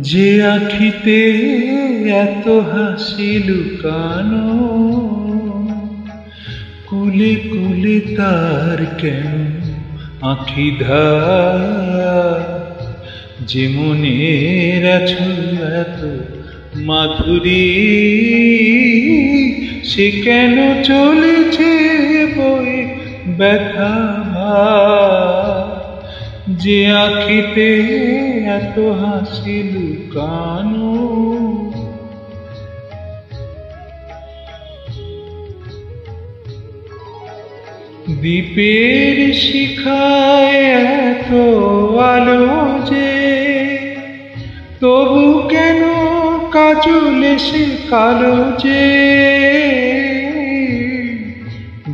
যে আখিতে এত হাসি লুকানো, কুলে কুলে তার কেন আখি ধার? যে মনের আছো এত মাধুরী, সে কেন চলেছে বয়ে ব্যথা ভার? যে আখিতে এত হাসি লুকানো, দ্বীপের শিখায় এত আলো যে, তবু কেন কাজল এসে কালো যে?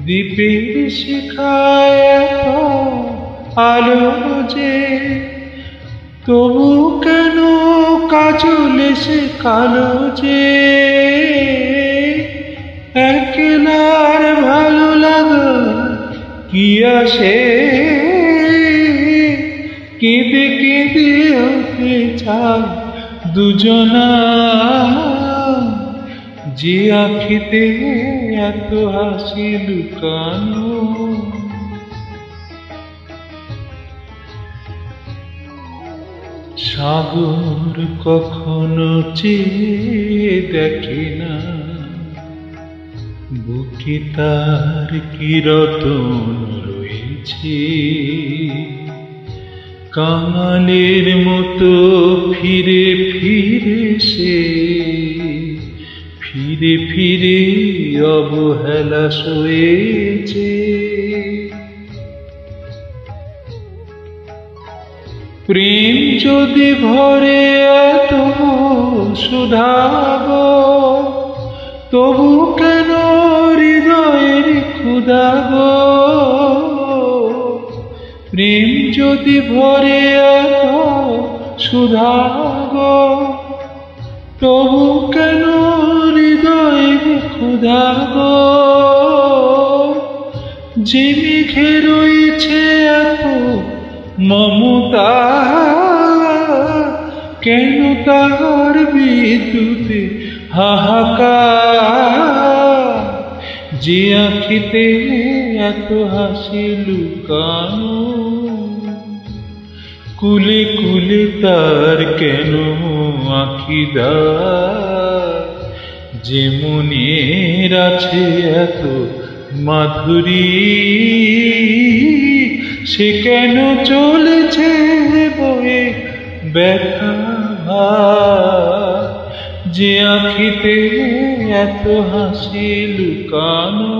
দ্বীপের শিখায় এত আলো যে, তবু কেন কাজল এসে কালো যে? একলার ভালো লাগা কি আসে, কেঁদে কেঁদে হতে চায় দুজনা। যে আখিতে এত হাসি লুকানো, সাগর কখনো চেয়ে দেখে না, বুকে তার কি রতন রয়েছে। কাঙালের মতো ফিরে ফিরে সে, ফিরে ফিরে অবহেলা সয়েছে। প্রেম যদি ভরে এত সুধাব, তবু কেন হৃদয়ের ক্ষুধাব? প্রেম যদি ভরে এত সুধাব, তবু কেন হৃদয়ের ক্ষুধাব? যে মেঘে রয়েছে এত মমতা, কেন তার বিদ্যুতে হাহাকার? যে আখিতে এত হাসি লুকানো, কুলে কুলে তার কেন আখি ধার? যে মনের আছে এত মাধুরী, সে কেন চলেছে বয়ে ব্যথা ভার? যে আখিতে এত হাসি লুকানো।